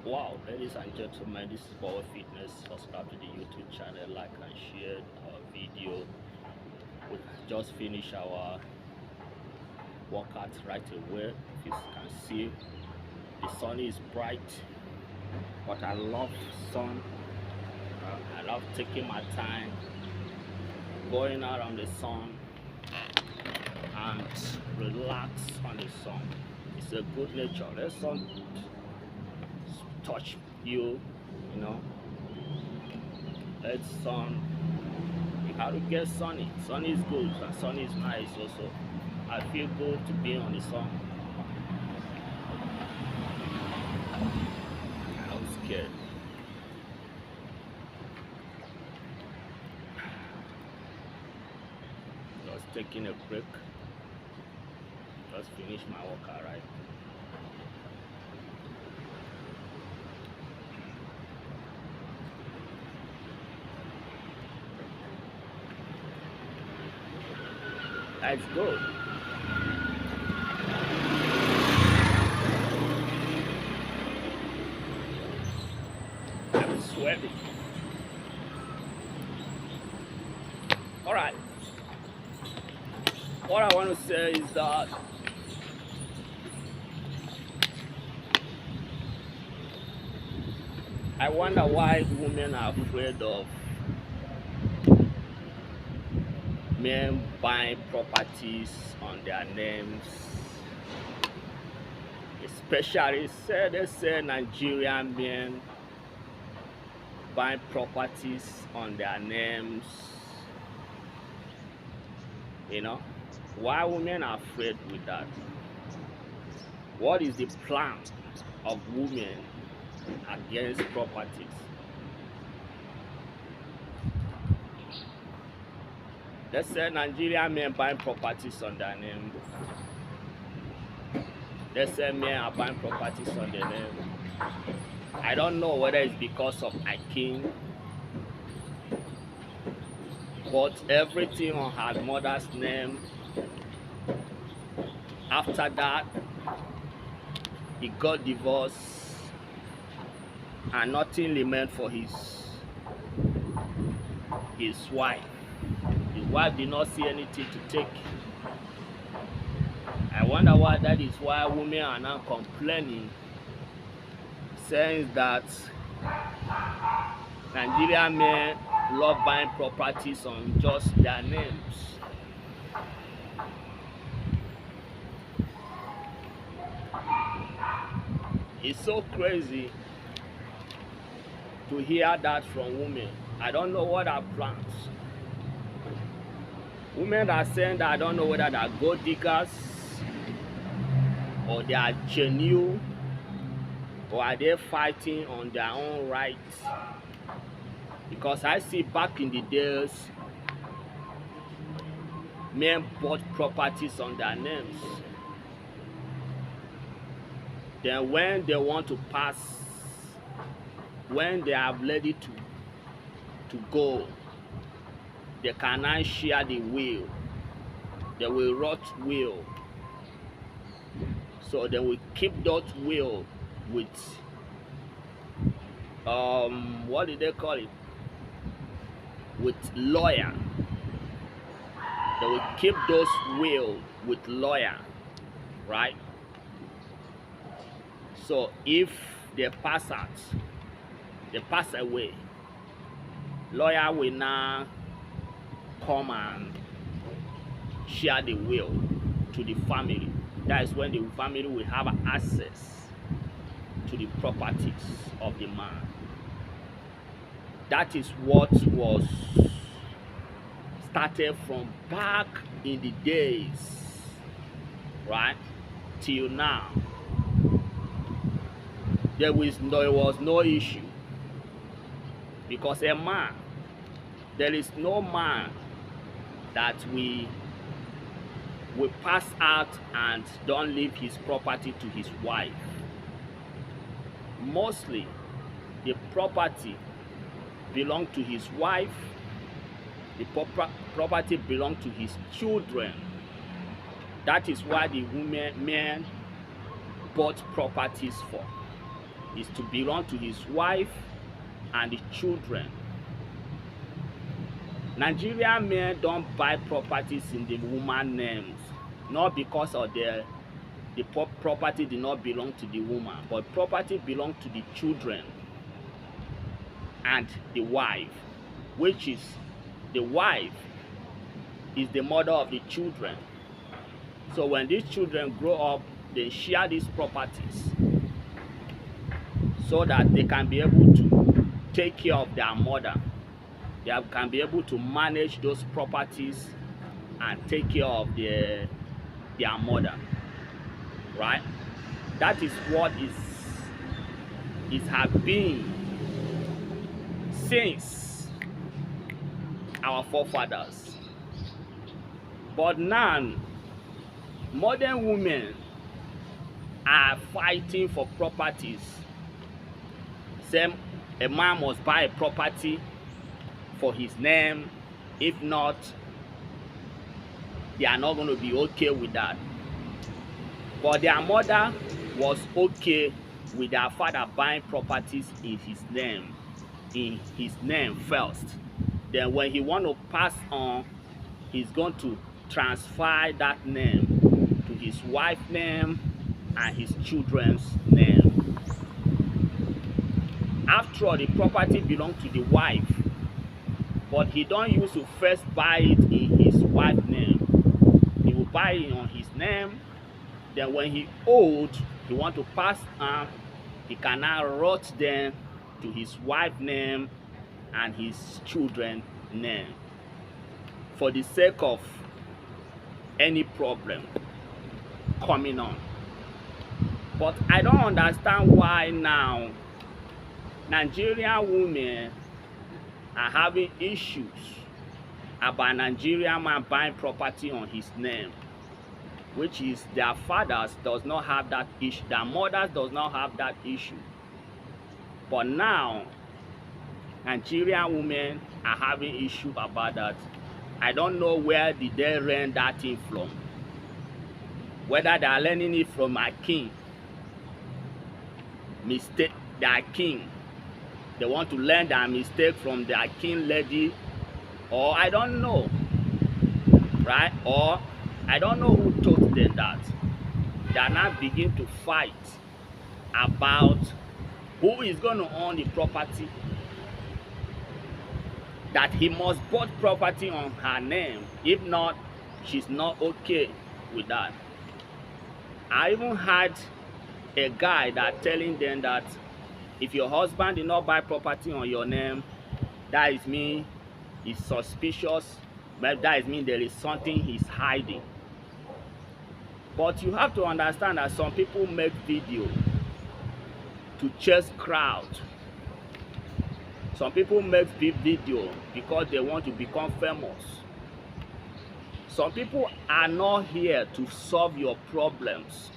Wow, ladies and gentlemen, this is Power Fitness. Subscribe to the YouTube channel, like and share our video. We just finished our workout right away. If you can see, the sun is bright, but I love sun. I love taking my time, going out on the sun and relax on the sun. It's a good nature. Let sun touch you, you know. Let sun. You have to get sunny. Sun is good and sun is nice also. I feel good to be on the sun. I'm scared. Just taking a break. Just finish my workout, right? That's good. I'm sweating. All right. What I want to say is that I wonder why women are afraid of men buying properties on their names, especially they say Nigerian men buying properties on their names. You know, why women are afraid with that? What is the plan of women against properties? Let's say Nigerian men buying properties on their name. Let's say men are buying properties on their name. I don't know whether it's because of Akin, but everything on her mother's name. After that, he got divorced and nothing remained for his wife. His wife did not see anything to take. I wonder why that is why women are now complaining, saying that Nigerian men love buying properties on just their names. It's so crazy to hear that from women. I don't know what are plans. Women are saying that I don't know whether they are gold diggers or they are genuine, or are they fighting on their own rights? Because I see back in the days, men bought properties on their names. Then when they want to pass, when they are ready to go, they cannot share the will. They will rot will. So they will keep that will with what did they call it? With lawyer. They will keep those will with lawyer, right? So if they pass out, they pass away, lawyer will now come and share the will to the family. That is when the family will have access to the properties of the man. That is what was started from back in the days, right, till now. There was no issue, because a man, there is no man that we pass out and don't leave his property to his wife. Mostly the property belong to his wife, the property belong to his children. That is why the men bought properties for. is to belong to his wife and the children. Nigerian men don't buy properties in the woman's names, not because of the property did not belong to the woman, but property belongs to the children and the wife, which is the wife is the mother of the children. So when these children grow up, they share these properties so that they can be able to take care of their mother. They can be able to manage those properties and take care of their mother, right? That is what it has been since our forefathers. But now, modern women are fighting for properties. Same, a man must buy a property for his name. If not, they are not going to be okay with that. But their mother was okay with their father buying properties in his name first. Then when he want to pass on, he's going to transfer that name to his wife's name and his children's name. After all, the property belongs to the wife, but he don't use to first buy it in his wife's name. He will buy it on his name. Then when he old, he want to pass on, he can now write them to his wife's name and his children's name, for the sake of any problem coming on. But I don't understand why now Nigerian women are having issues about Nigerian man buying property on his name, which is their fathers does not have that issue, their mothers does not have that issue. But now Nigerian women are having issue about that. I don't know where did they learn that thing from. Whether they are learning it from my king, mistake their king. They want to learn their mistake from their king lady, or I don't know, right? Or I don't know who taught them that. They are now begin to fight about who is going to own the property. That he must put property on her name. If not, she's not okay with that. I even had a guy that telling them that if your husband did not buy property on your name, that is mean he's suspicious, but that is mean there is something he's hiding. But you have to understand that some people make video to chase crowd. Some people make video because they want to become famous. Some people are not here to solve your problems.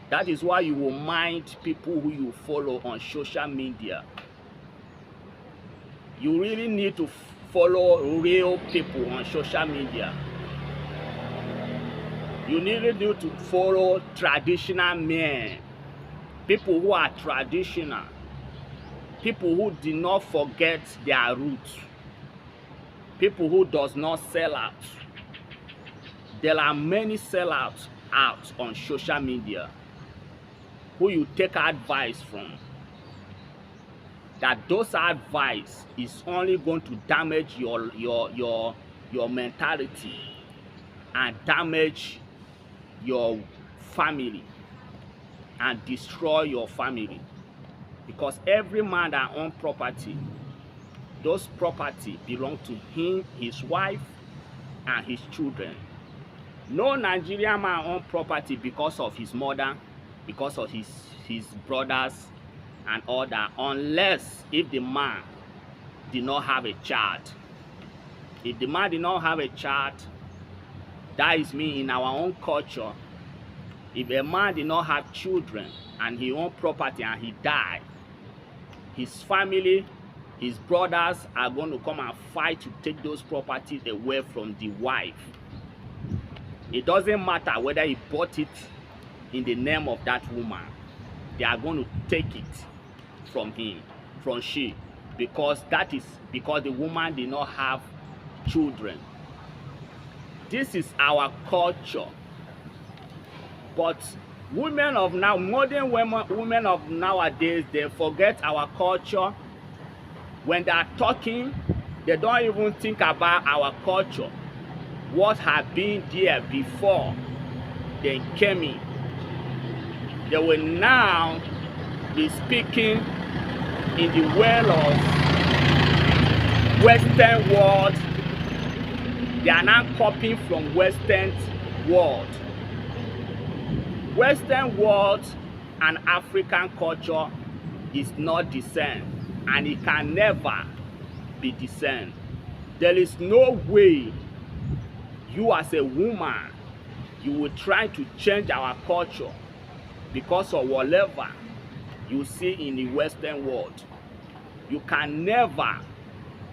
That is why you will mind people who you follow on social media. You really need to follow real people on social media. You really need to follow traditional men. People who are traditional. People who did not forget their roots. People who does not sell out. There are many sellouts out on social media who you take advice from. That those advice is only going to damage your mentality and damage your family and destroy your family. Because every man that owns property, those property belong to him, his wife, and his children. No Nigerian man owns property because of his mother, because of his brothers, and all that, unless if the man did not have a child. If the man did not have a child, that is mean in our own culture, if a man did not have children and he owned property and he died, his family, his brothers are going to come and fight to take those properties away from the wife. It doesn't matter whether he bought it in the name of that woman. they are going to take it from him, from she, because that is because the woman did not have children. This is our culture. But women of now, modern women of nowadays, they forget our culture. When they are talking, they don't even think about our culture, what had been there before they came in. They will now be speaking in the world of Western world. They are now copying from Western world. Western world and African culture is not the same, and it can never be the same. There is no way you as a woman, you will try to change our culture because of whatever you see in the Western world. You can never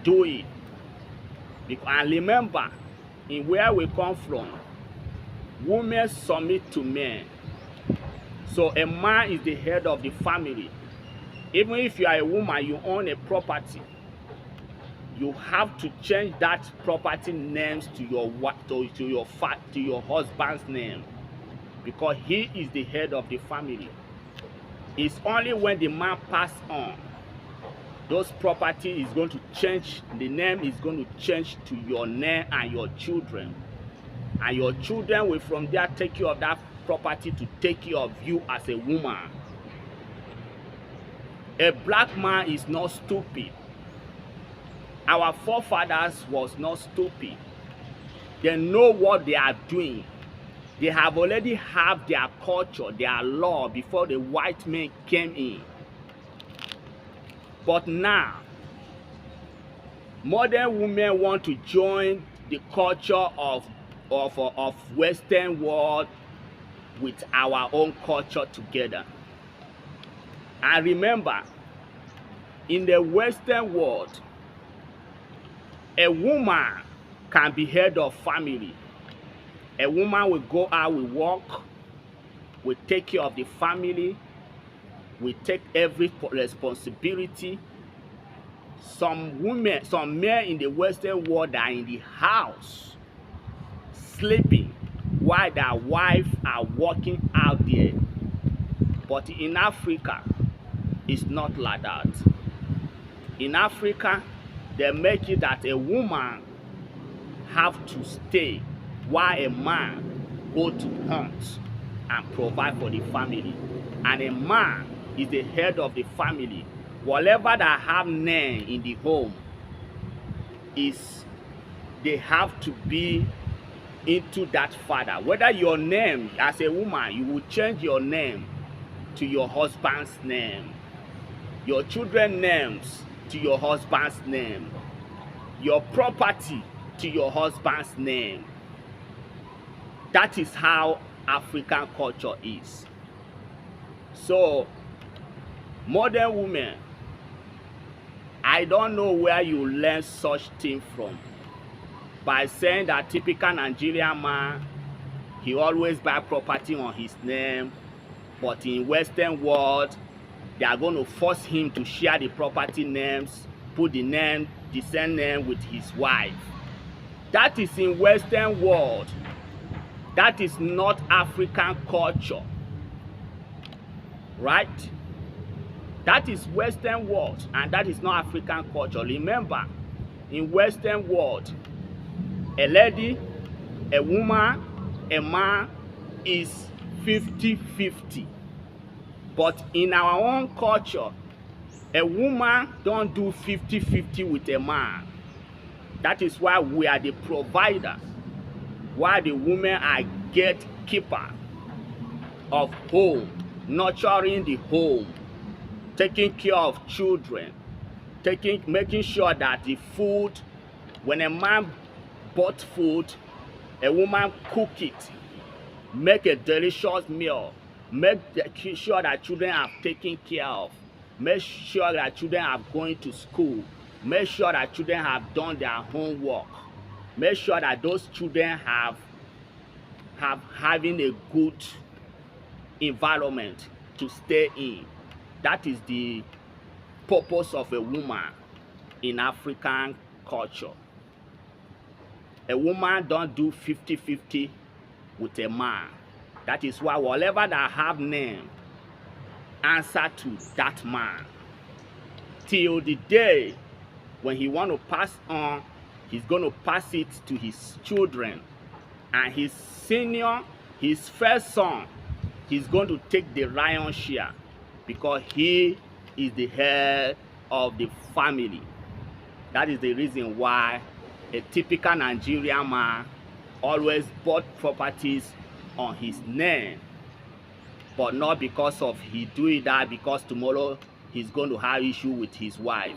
do it. And remember, in where we come from, women submit to men. So a man is the head of the family. Even if you are a woman, you own a property, you have to change that property names to your husband's name, because he is the head of the family. It's only when the man passes on, those property is going to change, the name is going to change to your name and your children. And your children will from there take care of that property to take care of you as a woman. A black man is not stupid. Our forefathers was not stupid. They know what they are doing. They have already have their culture, their law before the white men came in. But now, modern women want to join the culture of Western world with our own culture together. And remember, in the Western world, a woman can be head of family. A woman will go out, will work, will take care of the family, will take every responsibility. Some men in the Western world are in the house, sleeping, while their wives are working out there. But in Africa, it's not like that. In Africa, they make it that a woman have to stay while a man go to hunt and provide for the family. And a man is the head of the family. Whatever that have name in the home, is they have to be into that father. Whether your name as a woman, you will change your name to your husband's name, your children's names to your husband's name, your property to your husband's name. That is how African culture is. So, modern women, I don't know where you learn such thing from. By saying that typical Nigerian man, he always buy property on his name, but in Western world, they are going to force him to share the property names, put the name, the same name with his wife. That is in Western world. That is not African culture, right? That is Western world, and that is not African culture. Remember, in Western world, a lady, a woman, a man is 50-50. But in our own culture, a woman don't do 50-50 with a man. That is why we are the provider, while the women are gatekeeper of home, nurturing the home, taking care of children, making sure that the food, when a man bought food, a woman cook it, make a delicious meal, make sure that children are taken care of, make sure that children are going to school, make sure that children have done their homework, make sure that those children having a good environment to stay in. That is the purpose of a woman in African culture. A woman don't do 50-50 with a man. That is why whatever that have name answer to that man till the day when he want to pass on. He's going to pass it to his children, and his first son, he's going to take the lion's share because he is the head of the family. That is the reason why a typical Nigerian man always bought properties on his name, but not because of he doing that because tomorrow he's going to have issue with his wife.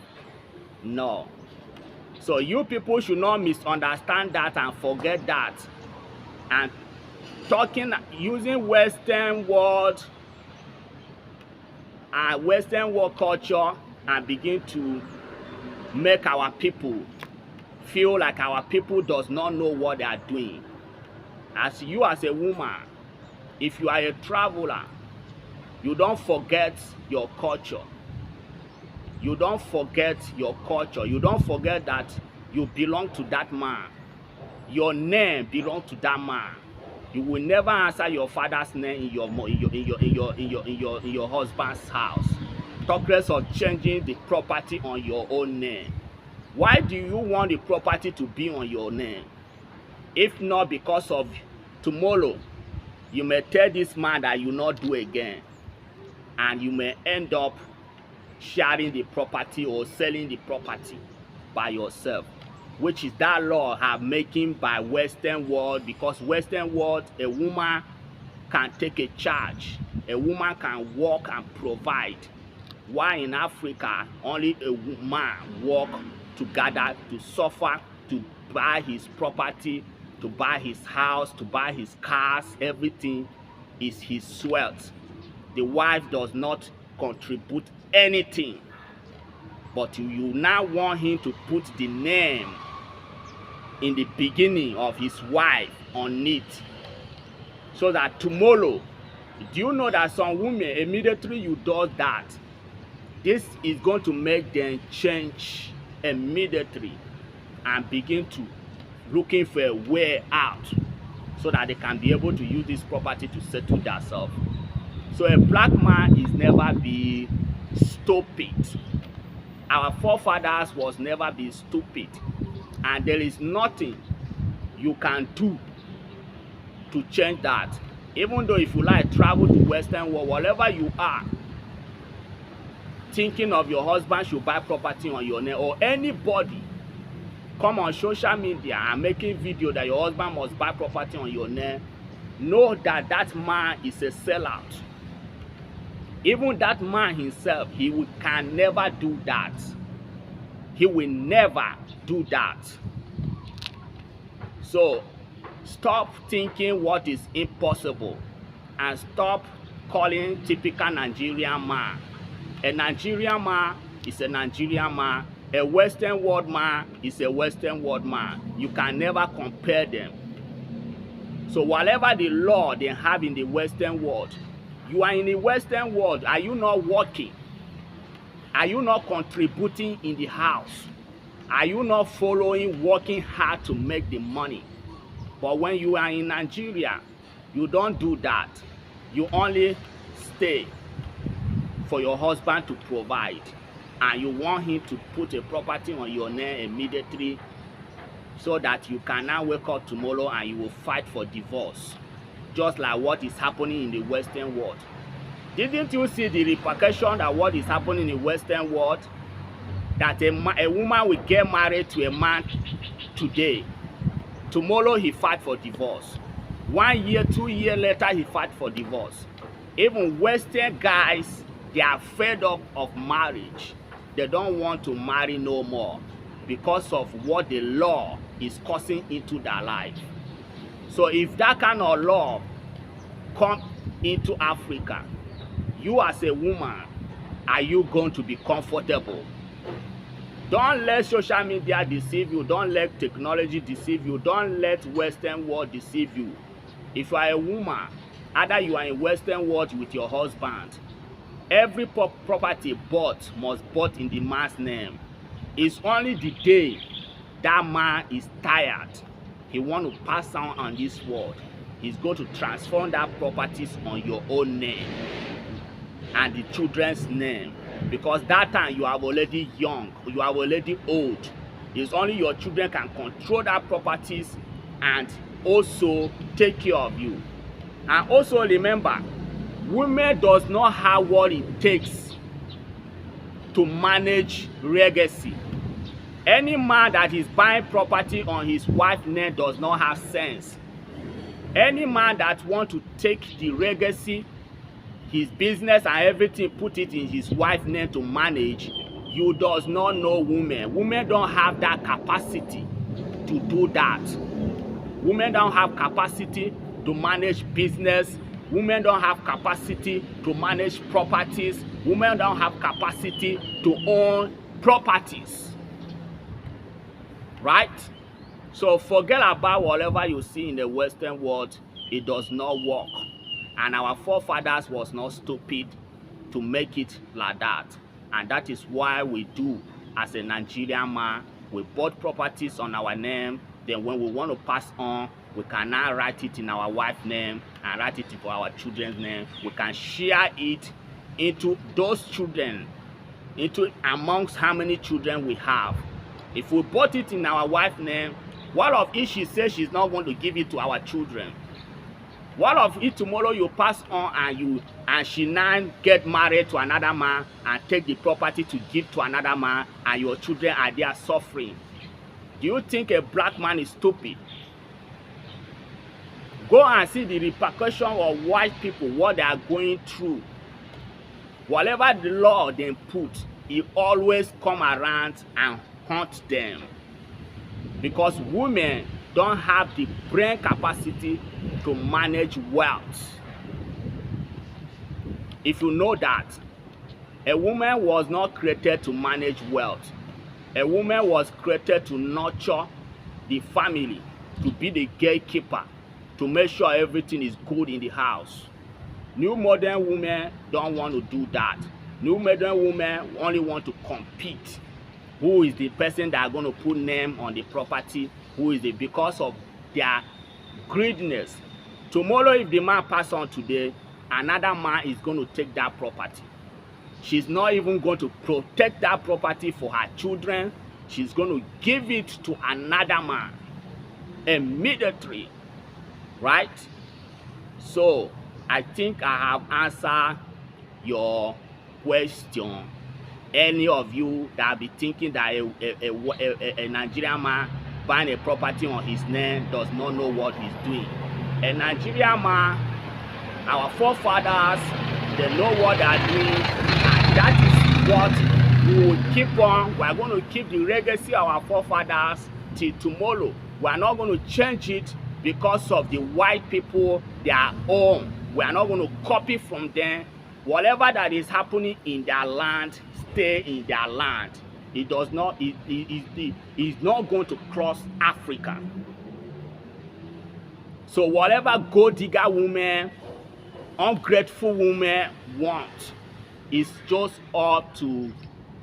No. So you people should not misunderstand that and forget that, and using Western world culture and begin to make our people feel like our people does not know what they are doing. As a woman, if you are a traveler, you don't forget your culture. You don't forget your culture. You don't forget that you belong to that man. Your name belongs to that man. You will never answer your father's name in your husband's house. Talk less of changing the property on your own name. Why do you want the property to be on your name? If not because of tomorrow, you may tell this man that you not do again, and you may end up sharing the property or selling the property by yourself, which is that law have making by Western world, because Western world, a woman can take a charge, a woman can work and provide, while in Africa only a man work together to suffer, to buy his property, to buy his house, to buy his cars. Everything is his wealth. The wife does not contribute anything, but you now want him to put the name in the beginning of his wife on it, so that tomorrow, do you know that some women, immediately you do that, this is going to make them change immediately and begin to looking for a way out so that they can be able to use this property to settle themselves. So a black man is never be stupid. Our forefathers was never be stupid, and there is nothing you can do to change that. Even though if you like travel to Western world, whatever you are thinking of your husband should buy property on your name, or anybody come on social media and making video that your husband must buy property on your name, know that that man is a sellout. Even that man himself, can never do that. He will never do that. So stop thinking what is impossible and stop calling typical Nigerian man. A Nigerian man is a Nigerian man. A Western world man is a Western world man. You can never compare them. So whatever the law they have in the Western world, you are in the Western world. Are you not working? Are you not contributing in the house? Are you not following, working hard to make the money? But when you are in Nigeria, you don't do that. You only stay for your husband to provide, and you want him to put a property on your name immediately so that you can now wake up tomorrow and you will fight for divorce, just like what is happening in the Western world. Didn't you see the repercussion that what is happening in the Western world? That a woman will get married to a man today. Tomorrow he fight for divorce. 1 year, 2 years later he fight for divorce. Even Western guys, they are fed up of marriage. They don't want to marry no more because of what the law is causing into their life. So if that kind of law come into Africa, you as a woman, are you going to be comfortable? Don't let social media deceive you. Don't let technology deceive you. Don't let Western world deceive you. If you are a woman, either you are in Western world with your husband, every property bought must bought in the man's name. It's only the day that man is tired, he want to pass on this world, he's going to transform that properties on your own name and the children's name, because that time you are already young, you are already old. It's only your children can control that properties and also take care of you. And also remember, women does not have what it takes to manage legacy. Any man that is buying property on his wife's name does not have sense. Any man that want to take the legacy, his business and everything, put it in his wife's name to manage, you does not know women. Women don't have that capacity to do that. Women don't have capacity to manage business. Women don't have capacity to manage properties. Women don't have capacity to own properties. Right? So forget about whatever you see in the Western world. It does not work. And our forefathers was not stupid to make it like that. And that is why we do, as a Nigerian man, we bought properties on our name. Then when we want to pass on, we can now write it in our wife's name and write it for our children's name. We can share it into those children, into amongst how many children we have. If we bought it in our wife's name, what of if she says she's not going to give it to our children? What of if tomorrow you pass on and she now get married to another man and take the property to give to another man, and your children are there suffering? Do you think a black man is stupid? Go and see the repercussion of white people, what they are going through. Whatever the law they put, it always come around and haunt them. Because women don't have the brain capacity to manage wealth. If you know that, a woman was not created to manage wealth. A woman was created to nurture the family, to be the gatekeeper, to make sure everything is good in the house. New modern women don't want to do that. New modern women only want to compete. Who is the person that are going to put name on the property? Who is it? Because of their greediness. Tomorrow, if the man pass on today, another man is going to take that property. She's not even going to protect that property for her children. She's going to give it to another man immediately. Right? So, I think I have answered your question. Any of you that be thinking that a Nigerian man buying a property on his name does not know what he's doing. A Nigerian man, our forefathers, they know what they are doing, and that is what we will keep on. We are going to keep the legacy of our forefathers till tomorrow. We are not going to change it because of the white people, their own. We are not going to copy from them. Whatever that is happening in their land, stay in their land. It does not, it's not going to cross Africa. So whatever gold digger women, ungrateful women want, is just up to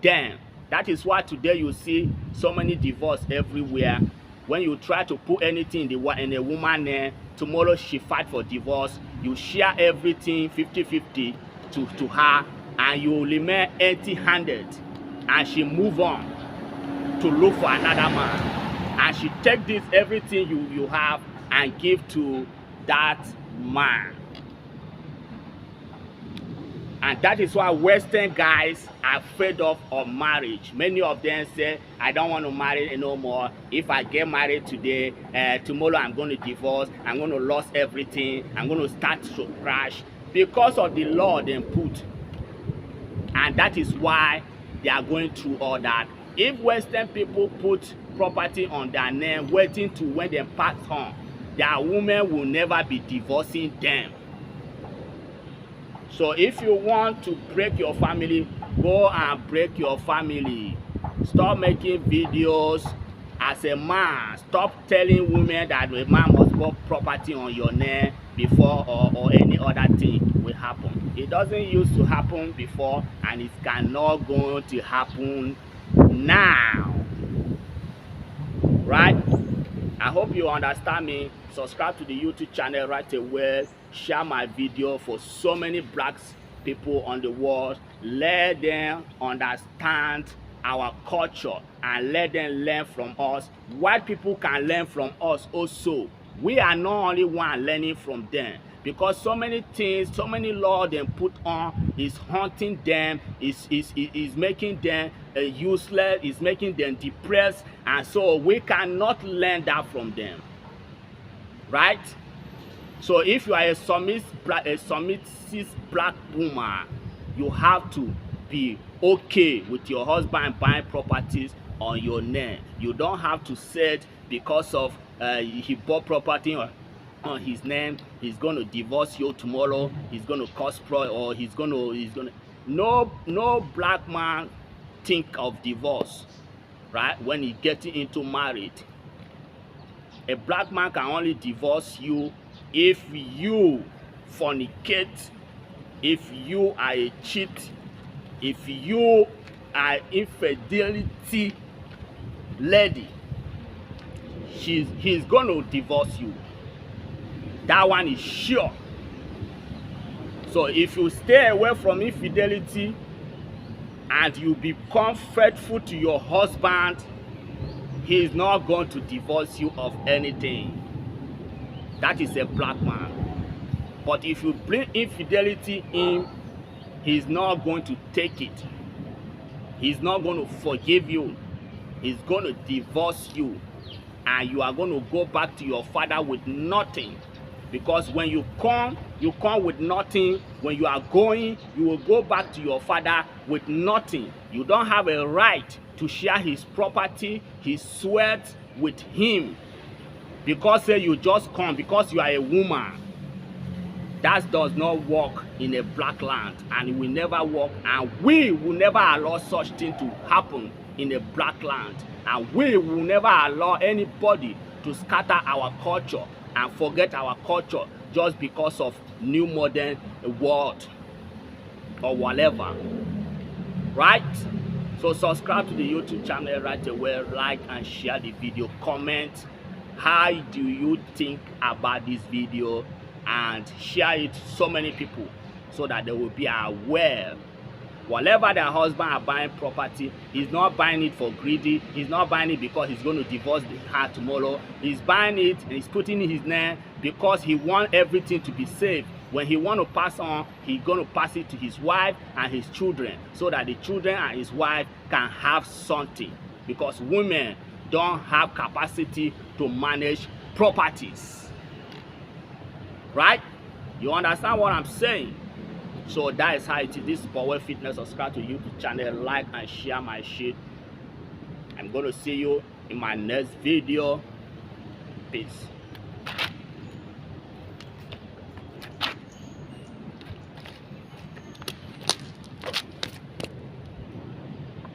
them. That is why today you see so many divorce everywhere. When you try to put anything in a woman name, tomorrow she fight for divorce. You share everything 50-50 to her, and you remain empty-handed, and she move on to look for another man, and she take this everything you have and give to that man. And that is why Western guys are fed up of marriage. Many of them say, I don't want to marry no more. If I get married today, tomorrow I'm going to divorce. I'm going to lose everything. I'm going to start to crash. Because of the law they put. And that is why they are going through all that. If Western people put property on their name, waiting to when they pass on, their women will never be divorcing them. So if you want to break your family, go and break your family. Stop making videos as a man. Stop telling women that a man must put property on your name before or any other thing. will happen. It doesn't used to happen before, and it cannot going to happen now. Right? I hope you understand me. Subscribe to the YouTube channel right away. Share my video for so many black people on the world. Let them understand our culture and let them learn from us. White people can learn from us also. We are not only one learning from them, because so many things, so many laws they put on is haunting them, is making them useless, is making them depressed, and so we cannot learn that from them, right? So if you are a submissive black woman, you have to be okay with your husband buying properties on your name. You don't have to say it because of he bought property on his name, he's going to divorce you tomorrow, he's going to cause or he's going to no black man think of divorce, right? When he getting into marriage, a black man can only divorce you if you fornicate, if you are a cheat, if you are infidelity lady. He's going to divorce you. That one is sure. So if you stay away from infidelity and you become faithful to your husband, he is not going to divorce you of anything. That is a black man. But if you bring infidelity in, he's not going to take it. He's not going to forgive you. He's going to divorce you. And you are going to go back to your father with nothing. Because when you come with nothing. When you are going, you will go back to your father with nothing. You don't have a right to share his property, his sweat with him. Because you just come, because you are a woman. That does not work in a black land, and it will never work, and we will never allow such thing to happen in a black land, and we will never allow anybody to scatter our culture and forget our culture just because of new modern world or whatever, right? So subscribe to the YouTube channel right away, like and share the video, comment how do you think about this video, and share it to so many people so that they will be aware. Whatever their husband are buying property, he's not buying it for greedy. He's not buying it because he's going to divorce her tomorrow. He's buying it and he's putting in his name because he wants everything to be safe. When he want to pass on, he's going to pass it to his wife and his children so that the children and his wife can have something, because women don't have capacity to manage properties. Right? You understand what I'm saying? So that is how it is. This is Power Fitness. Subscribe to YouTube channel, like and share my shit. I'm going to see you in my next video. Peace.